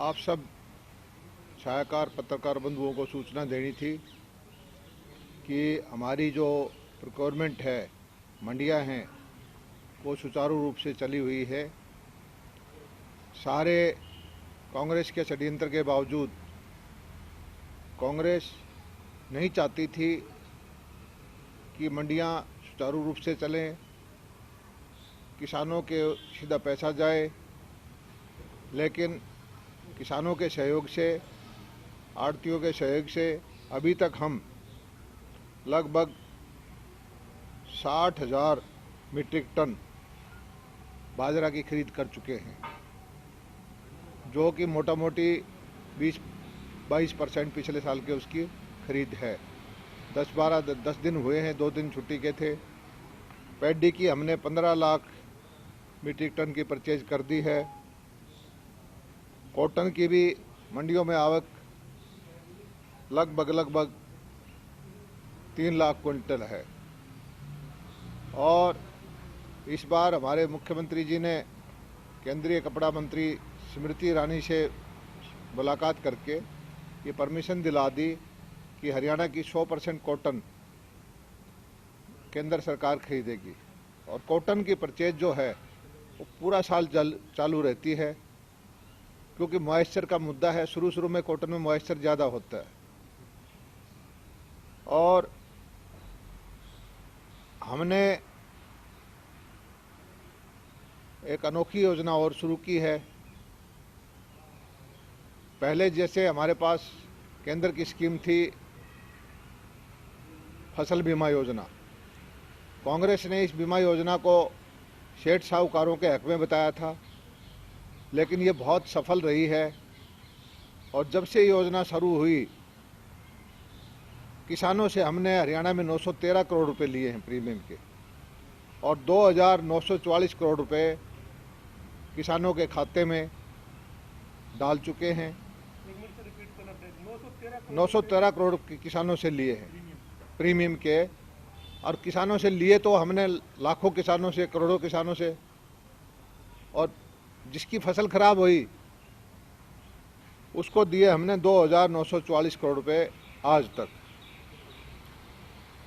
आप सब छायाकार पत्रकार बंधुओं को सूचना देनी थी कि हमारी जो प्रोक्योरमेंट है, मंडियां हैं, वो सुचारू रूप से चली हुई है। सारे कांग्रेस के षड्यंत्र के बावजूद कांग्रेस नहीं चाहती थी कि मंडियां सुचारू रूप से चलें, किसानों के सीधा पैसा जाए, लेकिन किसानों के सहयोग से, आड़तियों के सहयोग से अभी तक हम लगभग 60,000 मीट्रिक टन बाजरा की खरीद कर चुके हैं, जो कि मोटा मोटी 20-22% पिछले साल के उसकी खरीद है। 10 दिन हुए हैं, 2 दिन छुट्टी के थे। पैडी की हमने 15 लाख मीट्रिक टन की परचेज कर दी है। कॉटन की भी मंडियों में आवक लगभग 3 लाख क्विंटल है। और इस बार हमारे मुख्यमंत्री जी ने केंद्रीय कपड़ा मंत्री स्मृति ईरानी से मुलाकात करके ये परमिशन दिला दी कि हरियाणा की 100% कॉटन केंद्र सरकार खरीदेगी, और कॉटन की परचेज जो है वो पूरा साल चालू रहती है, क्योंकि मॉइस्चर का मुद्दा है। शुरू में कॉटन में मॉइस्चर ज़्यादा होता है। और हमने एक अनोखी योजना और शुरू की है। पहले जैसे हमारे पास केंद्र की स्कीम थी फसल बीमा योजना, कांग्रेस ने इस बीमा योजना को सेठ साहूकारों के हक में बताया था, लेकिन ये बहुत सफल रही है। और जब से योजना शुरू हुई, किसानों से हमने हरियाणा में 913 करोड़ रुपए लिए हैं प्रीमियम के, और 2,944 करोड़ रुपए किसानों के खाते में डाल चुके हैं। 913 करोड़ किसानों से लिए हैं प्रीमियम के, और किसानों से लिए तो हमने लाखों किसानों से, करोड़ों किसानों से, और जिसकी फसल खराब हुई उसको दिए हमने 2,944 करोड़ रुपए आज तक।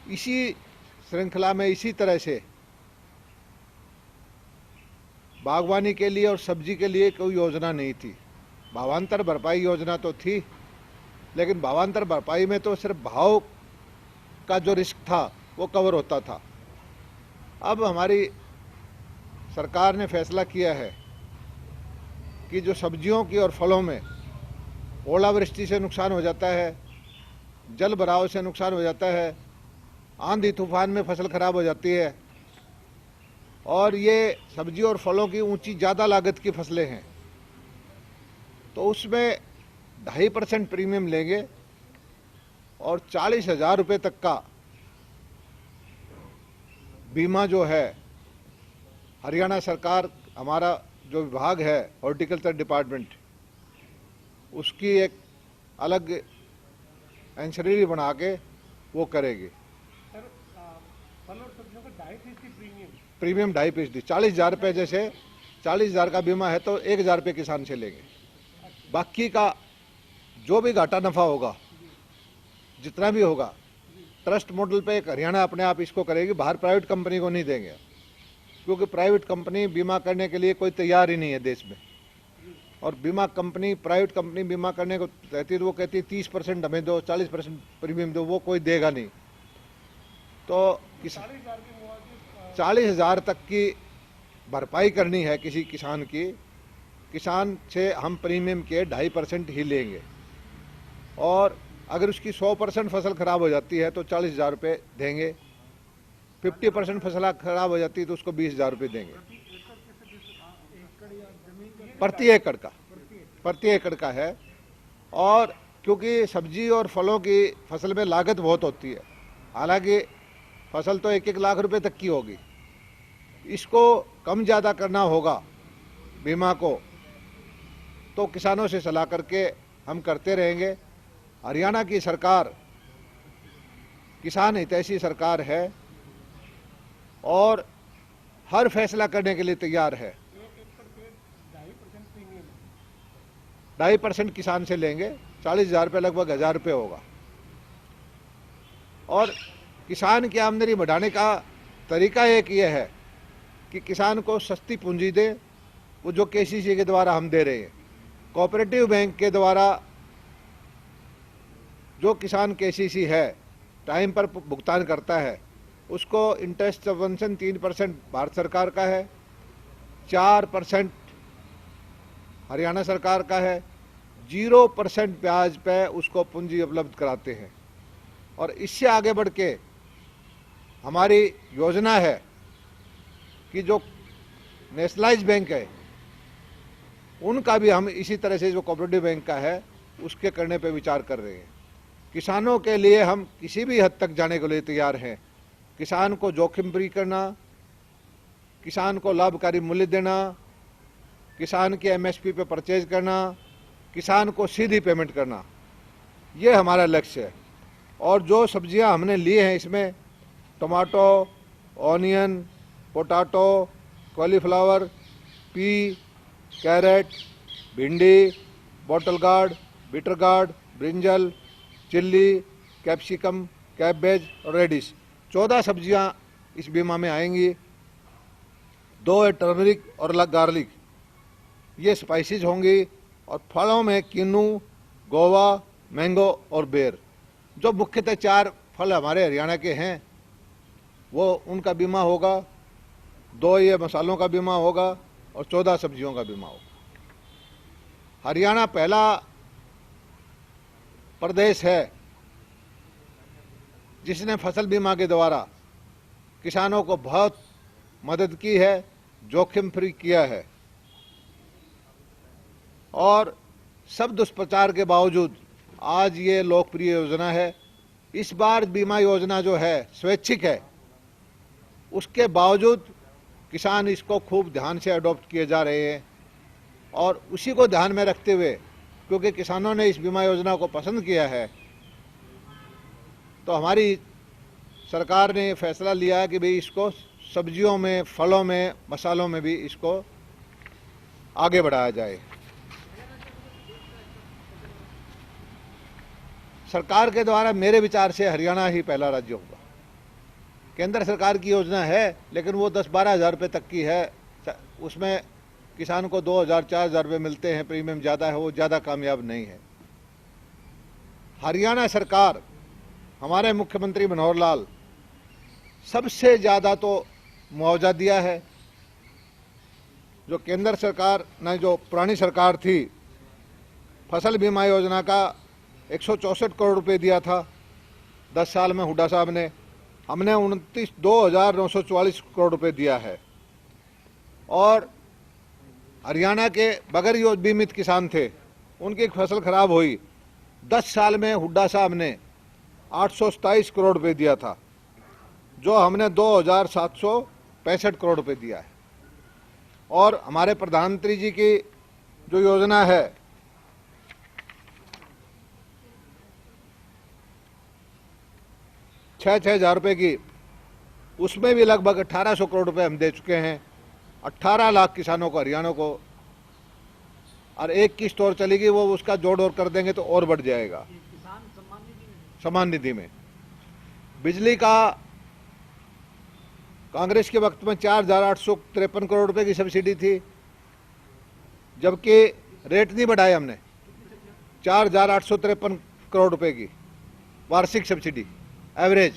इसी श्रृंखला में इसी तरह से बागवानी के लिए और सब्जी के लिए कोई योजना नहीं थी। भावांतर भरपाई योजना तो थी, लेकिन भावांतर भरपाई में तो सिर्फ भाव का जो रिस्क था वो कवर होता था। अब हमारी सरकार ने फैसला किया है कि जो सब्जियों की और फलों में ओलावृष्टि से नुकसान हो जाता है, जल भराव से नुकसान हो जाता है, आंधी तूफान में फसल खराब हो जाती है, और ये सब्जी और फलों की ऊंची ज़्यादा लागत की फसलें हैं, तो उसमें 2.5% प्रीमियम लेंगे और 40,000 रुपये तक का बीमा जो है हरियाणा सरकार, हमारा जो विभाग है हॉर्टिकल्चर डिपार्टमेंट, उसकी एक अलग एंशनरी बना के वो करेगी। फल और सब्जियों का 2.5% प्रीमियम 2.5%, 40,000 रुपये। जैसे 40,000 का बीमा है तो 1,000 रुपये किसान से लेंगे। बाकी का जो भी घाटा नफा होगा, जितना भी होगा, ट्रस्ट मॉडल पे एक हरियाणा अपने आप इसको करेगी, बाहर प्राइवेट कंपनी को नहीं देंगे, क्योंकि प्राइवेट कंपनी बीमा करने के लिए कोई तैयार ही नहीं है देश में। और प्राइवेट कंपनी बीमा करने को कहती है तो वो कहती है 30% हमें दो, 40% प्रीमियम दो, वो कोई देगा नहीं। तो 40,000 तक की भरपाई करनी है किसी किसान की, किसान से हम प्रीमियम के 2.5% ही लेंगे, और अगर उसकी 100% फसल खराब हो जाती है तो 40,000 रुपये देंगे। 50% फसल खराब हो जाती है तो उसको 20,000 रुपये देंगे प्रति एकड़ का है। और क्योंकि सब्जी और फलों की फसल में लागत बहुत होती है, हालांकि फसल तो 1-1 लाख रुपए तक की होगी, इसको कम ज़्यादा करना होगा बीमा को, तो किसानों से सलाह करके हम करते रहेंगे। हरियाणा की सरकार किसान हितैषी सरकार है और हर फैसला करने के लिए तैयार है। 2.5% किसान से लेंगे, 40,000 रुपये लगभग 1,000 रुपये होगा। और किसान की आमदनी बढ़ाने का तरीका एक ये है कि किसान को सस्ती पूंजी दें, वो जो केसीसी के द्वारा हम दे रहे हैं। कोऑपरेटिव बैंक के द्वारा जो किसान केसीसी है टाइम पर भुगतान करता है, उसको इंटरेस्ट सबवेंशन 3% भारत सरकार का है, 4% हरियाणा सरकार का है, 0% ब्याज पे उसको पूंजी उपलब्ध कराते हैं। और इससे आगे बढ़ के हमारी योजना है कि जो नेशनलाइज बैंक है उनका भी हम इसी तरह से जो कोऑपरेटिव बैंक का है उसके करने पे विचार कर रहे हैं। किसानों के लिए हम किसी भी हद तक जाने के लिए तैयार हैं। किसान को जोखिम फ्री करना, किसान को लाभकारी मूल्य देना, किसान के एमएसपी पे परचेज करना, किसान को सीधी पेमेंट करना, ये हमारा लक्ष्य है। और जो सब्जियां हमने ली हैं इसमें tomato, onion, potato, cauliflower, pea, carrot, भिंडी, bottle gourd, bitter gourd, brinjal, chilli, capsicum, cabbage और रेडिश, 14 सब्जियां इस बीमा में आएंगी। 2 है टर्मरिक और गार्लिक, ये स्पाइसेस होंगी। और फलों में किन्नू, गोवा, मैंगो और बेर, जो मुख्यतः 4 फल हमारे हरियाणा के हैं वो उनका बीमा होगा। 2 ये मसालों का बीमा होगा और 14 सब्जियों का बीमा होगा। हरियाणा पहला प्रदेश है जिसने फसल बीमा के द्वारा किसानों को बहुत मदद की है, जोखिम फ्री किया है। और सब दुष्प्रचार के बावजूद आज ये लोकप्रिय योजना है। इस बार बीमा योजना जो है स्वैच्छिक है, उसके बावजूद किसान इसको खूब ध्यान से अडॉप्ट किए जा रहे हैं। और उसी को ध्यान में रखते हुए, क्योंकि किसानों ने इस बीमा योजना को पसंद किया है, तो हमारी सरकार ने फैसला लिया कि भाई इसको सब्जियों में, फलों में, मसालों में भी इसको आगे बढ़ाया जाए। सरकार के द्वारा मेरे विचार से हरियाणा ही पहला राज्य होगा। केंद्र सरकार की योजना है लेकिन वो 10-12 हज़ार रुपये तक की है, उसमें किसान को 2,000-4,000 रुपये मिलते हैं, प्रीमियम ज़्यादा है, वो ज़्यादा कामयाब नहीं है। हरियाणा सरकार, हमारे मुख्यमंत्री मनोहर लाल सबसे ज़्यादा तो मुआवजा दिया है। जो केंद्र सरकार ने, जो पुरानी सरकार थी, फसल बीमा योजना का 164 करोड़ रुपए दिया था 10 साल में हुड्डा साहब ने, हमने 2,944 करोड़ रुपए दिया है। और हरियाणा के बगैर योजना बीमित किसान थे, उनकी फसल खराब हुई, 10 साल में हुड्डा साहब ने 827 करोड़ रुपए दिया था, जो हमने 2,765 करोड़ रुपए दिया है। और हमारे प्रधानमंत्री जी की जो योजना है, छः हज़ार रुपये की, उसमें भी लगभग 1,800 करोड़ रुपए हम दे चुके हैं। 18 लाख किसानों को, हरियाणा को। और एक की स्टोर चलेगी, वो उसका जोड़ और कर देंगे तो और बढ़ जाएगा। सम्मान निधि में बिजली का कांग्रेस के वक्त में 4,853 करोड़ रुपए की सब्सिडी थी, जबकि रेट नहीं बढ़ाए हमने। 4,853 करोड़ रुपए की वार्षिक सब्सिडी एवरेज,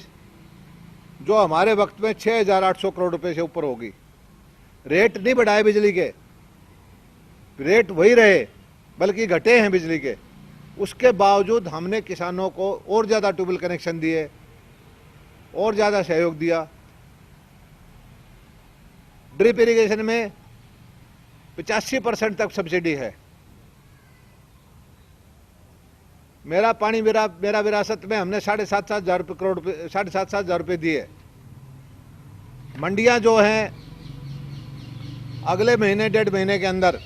जो हमारे वक्त में 6,800 करोड़ रुपए से ऊपर होगी। रेट नहीं बढ़ाए बिजली के, रेट वही रहे बल्कि घटे हैं बिजली के। उसके बावजूद हमने किसानों को और ज़्यादा ट्यूबवेल कनेक्शन दिए, और ज़्यादा सहयोग दिया। ड्रिप इरिगेशन में 85% तक सब्सिडी है। मेरा पानी मेरा विरासत में हमने 7,500 हज़ार रुपये दिए। मंडियां जो हैं, अगले महीने 1.5 महीने के अंदर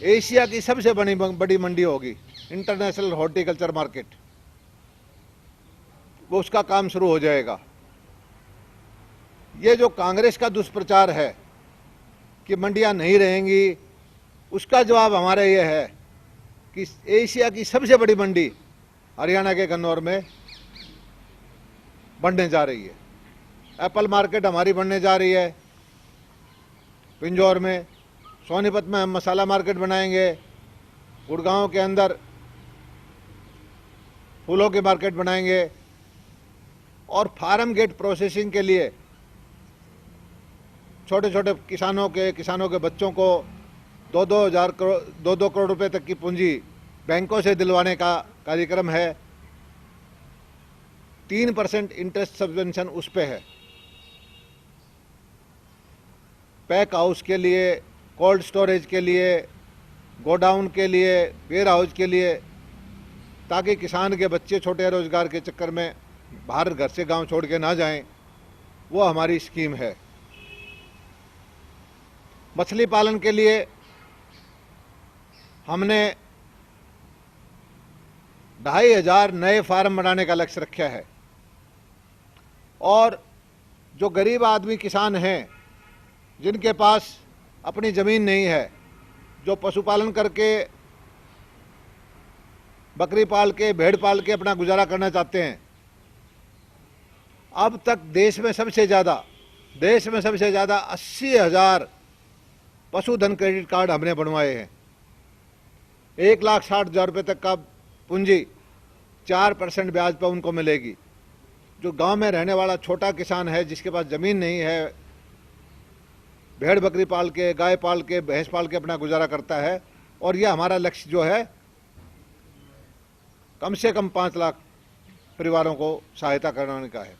एशिया की सबसे बड़ी मंडी होगी, इंटरनेशनल हॉर्टिकल्चर मार्केट, वो उसका काम शुरू हो जाएगा। ये जो कांग्रेस का दुष्प्रचार है कि मंडियां नहीं रहेंगी, उसका जवाब हमारा ये है कि एशिया की सबसे बड़ी मंडी हरियाणा के गन्नौर में बनने जा रही है। एप्पल मार्केट हमारी बनने जा रही है पिंजौर में। सोनीपत में हम मसाला मार्केट बनाएंगे। गुड़गांव के अंदर फूलों की मार्केट बनाएंगे। और फार्म गेट प्रोसेसिंग के लिए छोटे छोटे किसानों के बच्चों को 2-2 करोड़ रुपए तक की पूंजी बैंकों से दिलवाने का कार्यक्रम है। 3% इंटरेस्ट सब्वेंशन उस पे है। पैक हाउस के लिए, कोल्ड स्टोरेज के लिए, गोडाउन के लिए, वेयर हाउस के लिए, ताकि किसान के बच्चे छोटे रोजगार के चक्कर में बाहर घर से गांव छोड़ के ना जाएं, वो हमारी स्कीम है। मछली पालन के लिए हमने 2500 नए फार्म बनाने का लक्ष्य रखा है। और जो गरीब आदमी किसान हैं, जिनके पास अपनी ज़मीन नहीं है, जो पशुपालन करके, बकरी पाल के, भेड़ पाल के अपना गुजारा करना चाहते हैं, अब तक देश में सबसे ज़्यादा 80,000 पशुधन क्रेडिट कार्ड हमने बनवाए हैं। 1,60,000 रुपये तक का पूंजी 4% ब्याज पर उनको मिलेगी। जो गांव में रहने वाला छोटा किसान है, जिसके पास ज़मीन नहीं है, भेड़ बकरी पाल के, गाय पाल के, भैंस पाल के अपना गुजारा करता है। और यह हमारा लक्ष्य जो है, कम से कम 5 लाख परिवारों को सहायता कराने का है।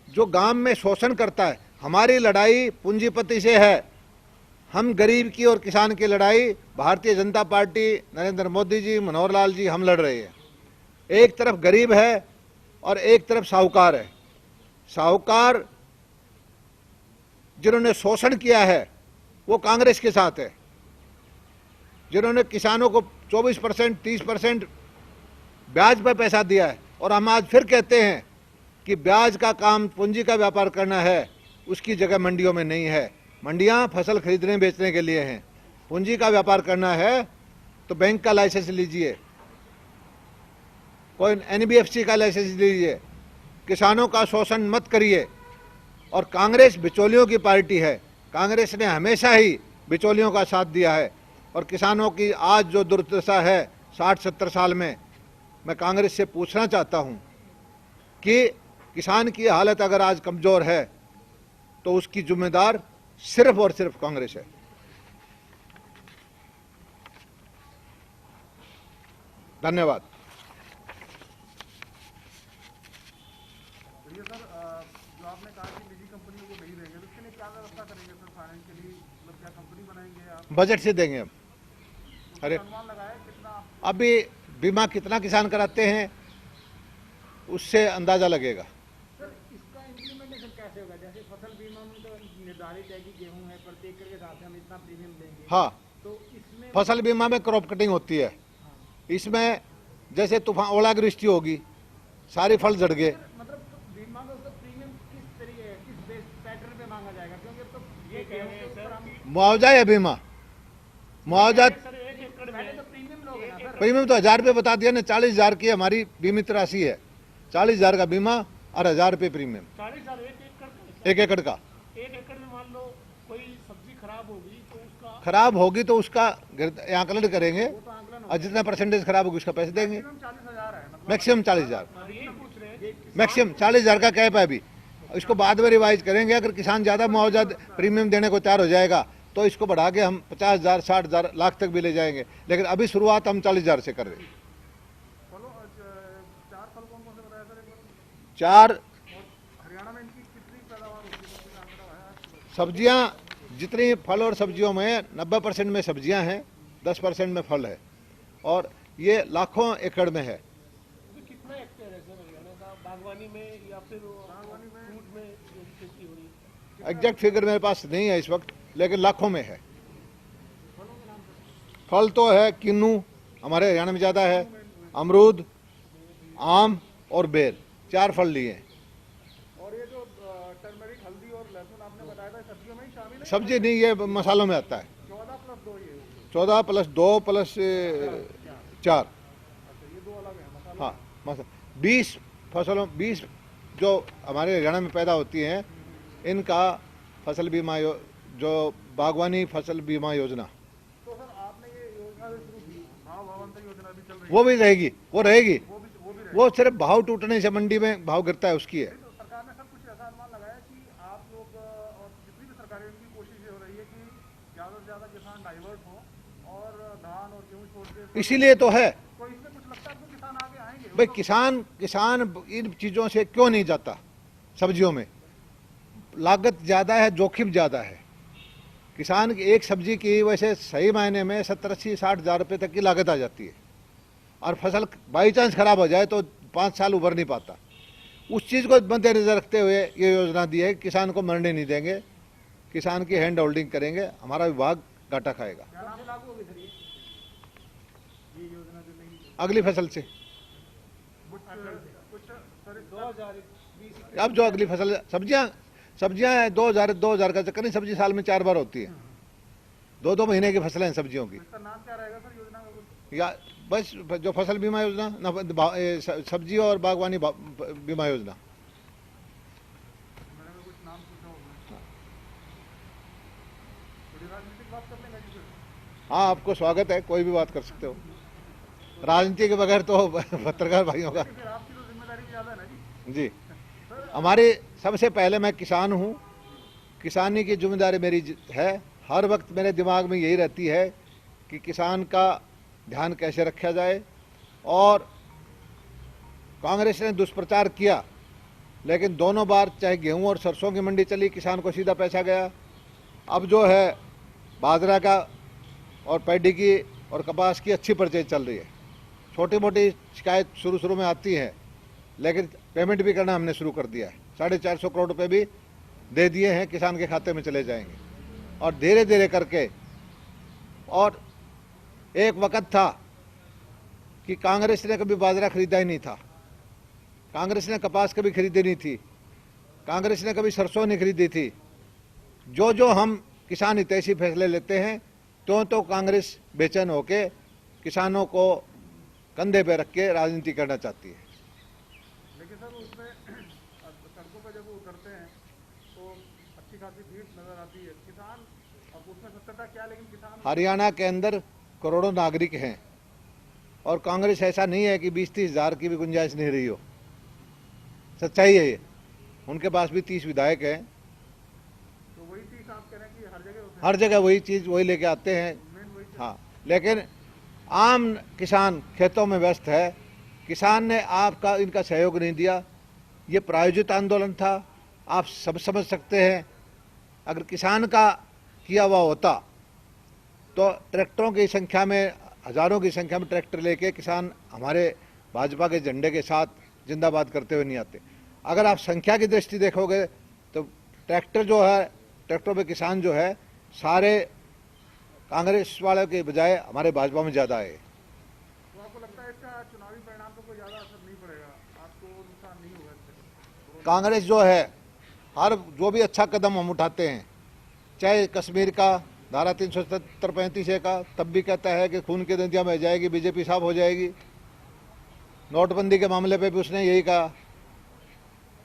जो गांव में शोषण करता है, हमारी लड़ाई पूंजीपति से है। हम गरीब की और किसान की लड़ाई भारतीय जनता पार्टी, नरेंद्र मोदी जी, मनोहर लाल जी, हम लड़ रहे हैं। एक तरफ गरीब है और एक तरफ साहूकार है। साहूकार जिन्होंने शोषण किया है वो कांग्रेस के साथ है। जिन्होंने किसानों को 24%, 30% ब्याज पर पैसा दिया है, और हम आज फिर कहते हैं कि ब्याज का काम पूंजी का व्यापार करना है, उसकी जगह मंडियों में नहीं है। मंडियां फसल खरीदने बेचने के लिए हैं। पूंजी का व्यापार करना है तो बैंक का लाइसेंस लीजिए, कोई NBFC का लाइसेंस लीजिए। किसानों का शोषण मत करिए। और कांग्रेस बिचौलियों की पार्टी है। कांग्रेस ने हमेशा ही बिचौलियों का साथ दिया है। और किसानों की आज जो दुर्दशा है 60-70 साल में, मैं कांग्रेस से पूछना चाहता हूं कि किसान की हालत अगर आज कमज़ोर है तो उसकी जिम्मेदार सिर्फ और सिर्फ कांग्रेस है। धन्यवाद। सर, जो आपने कहा कि निजी कंपनियों को नहीं देंगे, तो उसके लिए क्या व्यवस्था करेंगे सर? फाइनेंशियली मतलब क्या कंपनी बनाएंगे आप? बजट से देंगे हम। अरे अनुमान लगाया कितना? अभी बीमा कितना किसान कराते हैं उससे अंदाजा लगेगा। सर, इसका इम्प्लीमेंटेशन कैसे होगा? जैसे फसल बीमा में तो निर्धारित है कि गेहूं है, प्रति एकड़ के हिसाब से हम इतना प्रीमियम देंगे। हाँ, तो इसमें फसल बीमा में क्रॉप कटिंग होती है। इसमें जैसे तूफान, ओलावृष्टि होगी, सारे फल झड़ गए, मतलब बीमा में उसका प्रीमियम किस तरीके, किस बेस पैटर्न पे मांगा जाएगा? क्योंकि अब तो ये कह रहे हैं सर, मुआवजा या बीमा? मुआवजा पहले तो प्रीमियम लोगे ना सर। प्रीमियम तो 1000 रुपये बता दिया ना। 40,000 की हमारी बीमित राशि है। 40,000 का बीमा और 1000 रुपये प्रीमियम 40,000 1 एकड़ का। 1 एकड़ में मान लो कोई सब्जी खराब होगी तो उसका खराब होगी तो उसका आंकलन करेंगे, तो आंकलन और जितना परसेंटेज खराब होगी उसका पैसे देंगे। 40,000 है मतलब। मैक्सिमम 40,000। ये पूछ रहे हैं मैक्सिमम 40,000 का कैप है अभी। इसको बाद में रिवाइज करेंगे। अगर किसान ज़्यादा मुआवजा प्रीमियम देने को तैयार हो जाएगा तो इसको बढ़ा के हम 50,000, 60,000, लाख तक भी ले जाएंगे। लेकिन अभी शुरुआत हम 40,000 से कर रहे हैं। फलों 4 फल कौन कौन से बताया सर एक बार? 4 हरियाणा में इनकी कितनी पैदावार होती है? कुछ आंकड़ा है? सब्जियां, जितनी फल और सब्जियों में 90% में सब्जियां हैं, 10% में फल है, और ये लाखों एकड़ में है। तो कितना हेक्टेयर है सर हरियाणा का बागवानी में या फिर फ्रूट में जो खेती हो रही है? एग्जैक्ट फिगर मेरे पास नहीं है इस वक्त, लेकिन लाखों में है। फल तो है किन्नू, हमारे हरियाणा में ज़्यादा है, अमरूद, आम और बेर, 4 फल लिए हैं। और ये जो टर्मरिक, हल्दी और लहसुन आपने बताया था, सब्जियों में ही शामिल है? सब्जी नहीं, ये मसालों में आता है। 14+2 ये 14 + 2 + 4। ये दो अलग है मसाला। हाँ, 20 फसलों 20 जो हमारे हरियाणा में पैदा होती हैं, इनका फसल बीमा जो बागवानी फसल बीमा योजना, तो सर आपने ये योजना जो शुरू की, भाव भावांतर योजना भी चल रही है, वो भी रहेगी, वो रहेगी। वो भी रहेगी। वो सिर्फ भाव टूटने से मंडी में भाव गिरता है उसकी है। तो सरकार ने सब कुछ ऐसा अनुमान लगाया कि आप लोग और जितनी भी सरकारें उनकी कोशिश ये हो रही है कि ज़्यादा से ज़्यादा किसान डाइवर्ट हो और धान और गेहूँ छोड़ के, इसीलिए तो है। तो इसमें कुछ लगता है आपको किसान आगे आएंगे? भाई किसान इन चीज़ों से क्यों नहीं जाता? सब्जियों में लागत ज़्यादा है, जोखिम ज़्यादा है। किसान की एक सब्जी की वैसे सही मायने में 70-80-60 हज़ार रुपये तक की लागत आ जाती है, और फसल बाई चांस खराब हो जाए तो 5 साल उभर नहीं पाता। उस चीज़ को मद्देनजर रखते हुए ये योजना दी है। किसान को मरने नहीं देंगे, किसान की हैंड होल्डिंग करेंगे, हमारा विभाग घाटा खाएगा। क्या नाम लागू होगी सर ये योजना जो नहीं अगली फसल से कुछ सर 2020 अब जो अगली फसल सब्जियां हैं, 2000 का चक्कर नहीं, सब्जी साल में 4 बार होती है। 2-2 महीने की फसलें हैं सब्जियों की। इसका नाम क्या रहेगा सर योजना का कुछ? या बस जो फसल बीमा योजना सब्जी और बागवानी बीमा योजना। मैंने कुछ नाम पूछा होगा। थोड़ी राजनीतिक बात कर लेंगे जी फिर। हाँ, आपको स्वागत है, कोई भी बात कर सकते हो। राजनीति के बगैर तो पत्रकार भाइयों का। फिर आपकी तो जिम्मेदारी भी ज़्यादा है ना जी। जी, हमारी सबसे पहले मैं किसान हूँ, किसानी की जिम्मेदारी मेरी है। हर वक्त मेरे दिमाग में यही रहती है कि किसान का ध्यान कैसे रखा जाए। और कांग्रेस ने दुष्प्रचार किया, लेकिन दोनों बार चाहे गेहूं और सरसों की मंडी चली, किसान को सीधा पैसा गया। अब जो है बाजरा का और पैडी की और कपास की अच्छी परचेज चल रही है। छोटी मोटी शिकायत शुरू में आती है, लेकिन पेमेंट भी करना हमने शुरू कर दिया है। 450 करोड़ रुपए भी दे दिए हैं, किसान के खाते में चले जाएंगे। और धीरे धीरे करके, और एक वक्त था कि कांग्रेस ने कभी बाजरा खरीदा ही नहीं था, कांग्रेस ने कपास कभी खरीदी नहीं थी, कांग्रेस ने कभी सरसों नहीं खरीदी थी। जो हम किसान हितैषी फैसले लेते हैं, तो कांग्रेस बेचैन होके किसानों को कंधे पे रख के राजनीति करना चाहती है। लेकिन सर उसमें सड़कों पर जब वो करते हैं तो अच्छी खासी भीड़ नजर आती है। किसान, अब उसमें सत्यता क्या, लेकिन किसान हरियाणा के अंदर करोड़ों नागरिक हैं, और कांग्रेस ऐसा नहीं है कि 20-30 हज़ार की भी गुंजाइश नहीं रही हो। सच्चाई है ये। उनके पास भी 30 विधायक हैं। तो वही चीज आप कह रहे हैं कि हर जगह होते हर जगह वही चीज़ वही लेके आते हैं। मेन वही चीज़। हाँ, लेकिन आम किसान खेतों में व्यस्त है। किसान ने आपका इनका सहयोग नहीं दिया। ये प्रायोजित आंदोलन था, आप सब समझ सकते हैं। अगर किसान का किया हुआ होता तो ट्रैक्टरों की संख्या में, हज़ारों की संख्या में ट्रैक्टर लेके किसान हमारे भाजपा के झंडे के साथ जिंदाबाद करते हुए नहीं आते। अगर आप संख्या की दृष्टि देखोगे तो ट्रैक्टर जो है, ट्रैक्टरों पे किसान जो है, सारे कांग्रेस वालों के बजाय हमारे भाजपा में ज़्यादा है। तो आपको लगता है इसका चुनावी परिणाम पर कोई ज़्यादा असर नहीं पड़ेगा, आपको नुकसान नहीं होगा इससे? कांग्रेस जो है, हर जो भी अच्छा कदम हम उठाते हैं, चाहे कश्मीर का धारा 370-35 का, तब भी कहता है कि खून की नदियाँ बह जाएगी, बीजेपी साफ हो जाएगी। नोटबंदी के मामले पे भी उसने यही कहा,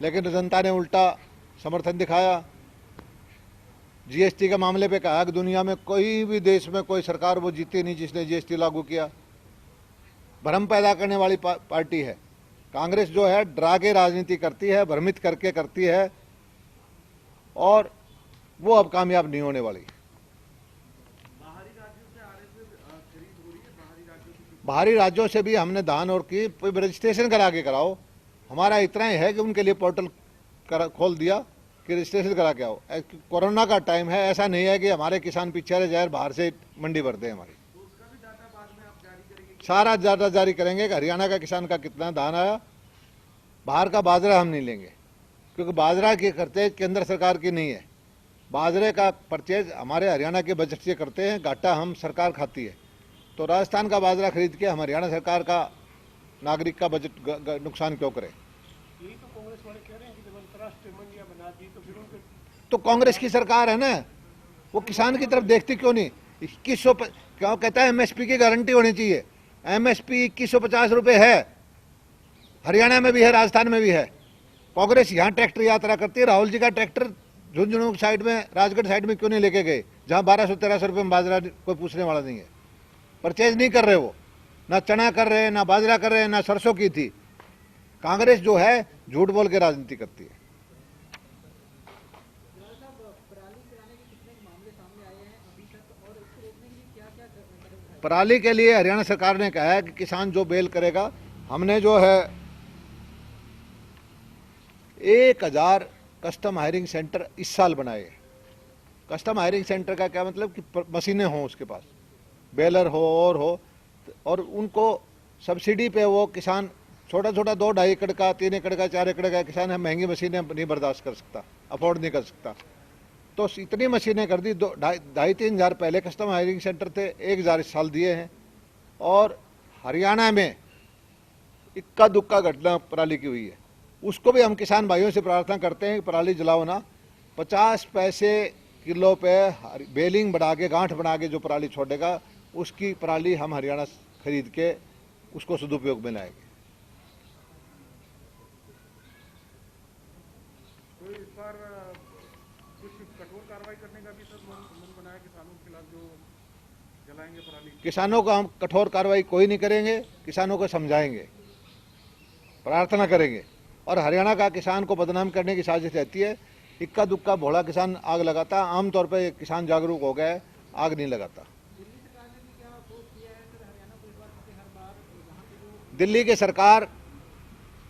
लेकिन जनता ने उल्टा समर्थन दिखाया। जीएसटी के मामले पे कहा कि दुनिया में कोई भी देश में कोई सरकार वो जीती नहीं जिसने जीएसटी लागू किया। भ्रम पैदा करने वाली पार्टी है कांग्रेस। जो है डरा के राजनीति करती है, भ्रमित करके करती है, और वो अब कामयाब नहीं होने वाली। बाहरी राज्यों से भी हमने धान और की रजिस्ट्रेशन करा के कराओ। हमारा इतना ही है कि उनके लिए पोर्टल खोल दिया कि रजिस्ट्रेशन करा के आओ। कोरोना का टाइम है, ऐसा नहीं है कि हमारे किसान पीछे रह जाए, बाहर से मंडी भरते हैं हमारी। सारा डाटा जारी करेंगे कि हरियाणा का किसान का कितना धान आया। बाहर का बाजरा हम नहीं लेंगे, क्योंकि बाजरा की परचेज केंद्र सरकार की नहीं है। बाजरे का परचेज हमारे हरियाणा के बजट से करते हैं, घाटा हम सरकार खाती है। तो राजस्थान का बाजरा खरीद के हम हरियाणा सरकार का, नागरिक का बजट नुकसान क्यों करें? यही तो कांग्रेस वाले कह रहे हैं कि जब अंतर्राष्ट्रीय मंडियां बना दी तो फिर उनके तो कांग्रेस की सरकार है ना, वो किसान की तरफ देखती क्यों नहीं? 2100 क्यों कहता है एमएसपी की गारंटी होनी चाहिए। एमएसपी 2150 रुपये है, हरियाणा में भी है, राजस्थान में भी है। कांग्रेस यहाँ ट्रैक्टर यात्रा करती है, राहुल जी का ट्रैक्टर झुंझुनू साइड में, राजगढ़ साइड में क्यों नहीं लेके गए, जहाँ 1200-1300 रुपये में बाजरा कोई पूछने वाला नहीं है। परचेज नहीं कर रहे वो, ना चना कर रहे हैं, ना बाजरा कर रहे हैं, ना सरसों की थी। कांग्रेस जो है झूठ बोल के राजनीति करती है। पराली के लिए हरियाणा सरकार ने कहा है कि किसान जो बेल करेगा, हमने जो है 1000 कस्टम हायरिंग सेंटर इस साल बनाए। कस्टम हायरिंग सेंटर का क्या मतलब कि मशीनें हों उसके पास, बेलर हो और उनको सब्सिडी पे वो किसान छोटा छोटा 2-2.5 एकड़ का, 3 एकड़ का, 4 एकड़ का किसान है, महंगी मशीनें नहीं बर्दाश्त कर सकता, अफोर्ड नहीं कर सकता, तो इतनी मशीनें कर दी। 2,500-3 हज़ार पहले कस्टम हायरिंग सेंटर थे, 1,000 इस साल दिए हैं। और हरियाणा में इक्का दुक्का घटना पराली की हुई है, उसको भी हम किसान भाइयों से प्रार्थना करते हैं कि पराली जलाओ ना। 50 पैसे किलो पे बेलिंग बढ़ा के, गांठ बना के जो पराली छोड़ेगा, उसकी पराली हम हरियाणा खरीद के उसको सदुपयोग में लाएंगे। तो इस बार कुछ कठोर कार्रवाई करने का भी सर मन बनाया किसानों के खिलाफ जो जलाएंगे पराली? किसानों को हम कठोर कार्रवाई कोई नहीं करेंगे, किसानों को समझाएंगे, प्रार्थना करेंगे। और हरियाणा का किसान को बदनाम करने की साजिश रहती है। इक्का दुक्का भोला किसान आग लगाता, आमतौर पर किसान जागरूक हो गया है, आग नहीं लगाता। दिल्ली की सरकार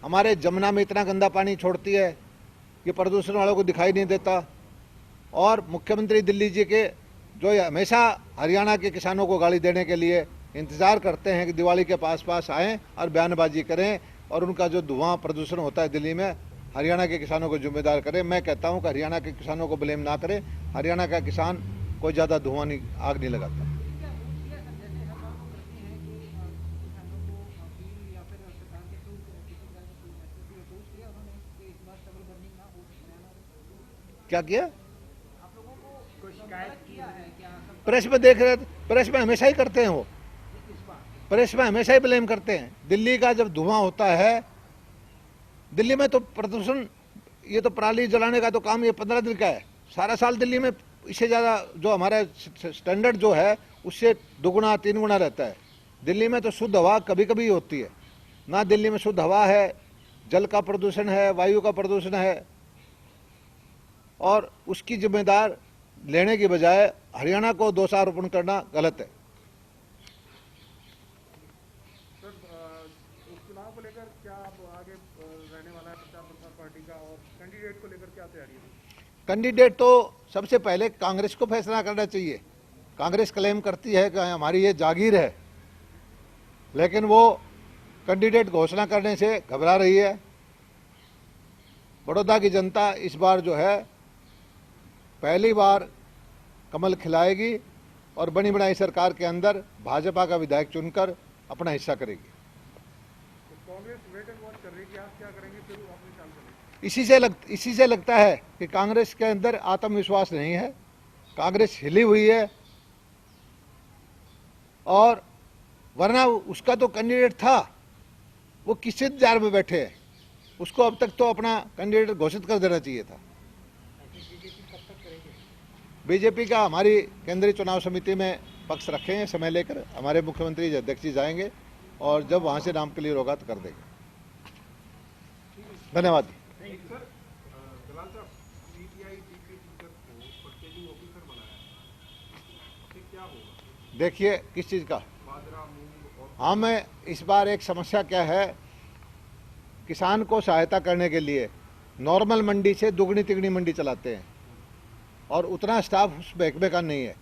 हमारे जमुना में इतना गंदा पानी छोड़ती है कि प्रदूषण वालों को दिखाई नहीं देता। और मुख्यमंत्री दिल्ली जी के जो हमेशा हरियाणा के किसानों को गाली देने के लिए इंतज़ार करते हैं कि दिवाली के पास आएँ और बयानबाजी करें, और उनका जो धुआं प्रदूषण होता है दिल्ली में, हरियाणा के किसानों को जिम्मेदार करें। मैं कहता हूं कि हरियाणा के किसानों को ब्लेम ना करें, हरियाणा का किसान कोई ज़्यादा धुआं नहीं, आग नहीं लगाता। क्या किया? प्रेस में देख रहे थे, प्रेस में हमेशा ही करते हैं वो, प्रेस में हमेशा ही ब्लेम करते हैं। दिल्ली का जब धुआं होता है, दिल्ली में तो प्रदूषण, ये तो पराली जलाने का तो काम ये 15 दिन का है। सारा साल दिल्ली में इससे ज़्यादा जो हमारा स्टैंडर्ड जो है उससे 2 गुना 3 गुना रहता है। दिल्ली में तो शुद्ध हवा कभी कभी होती है ना, दिल्ली में शुद्ध हवा है, जल का प्रदूषण है, वायु का प्रदूषण है, और उसकी जिम्मेदार लेने की बजाय हरियाणा को दोषारोपण करना गलत है। उपचुनाव को लेकर क्या अब आगे रहने वाला है प्रचार प्रसार पार्टी का, और कैंडिडेट को लेकर क्या तैयारी है? कैंडिडेट तो सबसे पहले कांग्रेस को फैसला करना चाहिए। कांग्रेस क्लेम करती है कि हमारी ये जागीर है, लेकिन वो कैंडिडेट घोषणा करने से घबरा रही है। बड़ौदा की जनता इस बार जो है पहली बार कमल खिलाएगी और बनी बनाई सरकार के अंदर भाजपा का विधायक चुनकर अपना हिस्सा करेगी। तो कांग्रेस वेट एंड वॉच कर रही है कि आप क्या करेंगे, फिर अपनी चाल करेंगे। इसी से लगता है कि कांग्रेस के अंदर आत्मविश्वास नहीं है, कांग्रेस हिली हुई है। और वरना उसका तो कैंडिडेट था, वो किस इंतजार में बैठे हैं, उसको अब तक तो अपना कैंडिडेट घोषित कर देना चाहिए था। बीजेपी का हमारी केंद्रीय चुनाव समिति में पक्ष रखे हैं, समय लेकर हमारे मुख्यमंत्री अध्यक्ष जी जाएंगे और जब वहां से नाम क्लियर होगा तो कर देंगे। धन्यवाद। देखिए किस चीज़ का, हमें इस बार एक समस्या क्या है, किसान को सहायता करने के लिए नॉर्मल मंडी से दुगनी तिगनी मंडी चलाते हैं और उतना स्टाफ उस महकमे का नहीं है।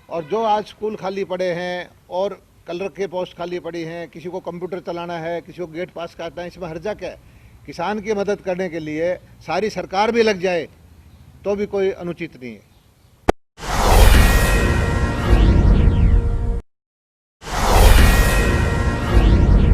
और जो आज स्कूल खाली पड़े हैं और कलर के पोस्ट खाली पड़ी हैं, किसी को कंप्यूटर चलाना है, किसी को गेट पास करना है, इसमें हर्जा क्या है? किसान की मदद करने के लिए सारी सरकार भी लग जाए तो भी कोई अनुचित नहीं है।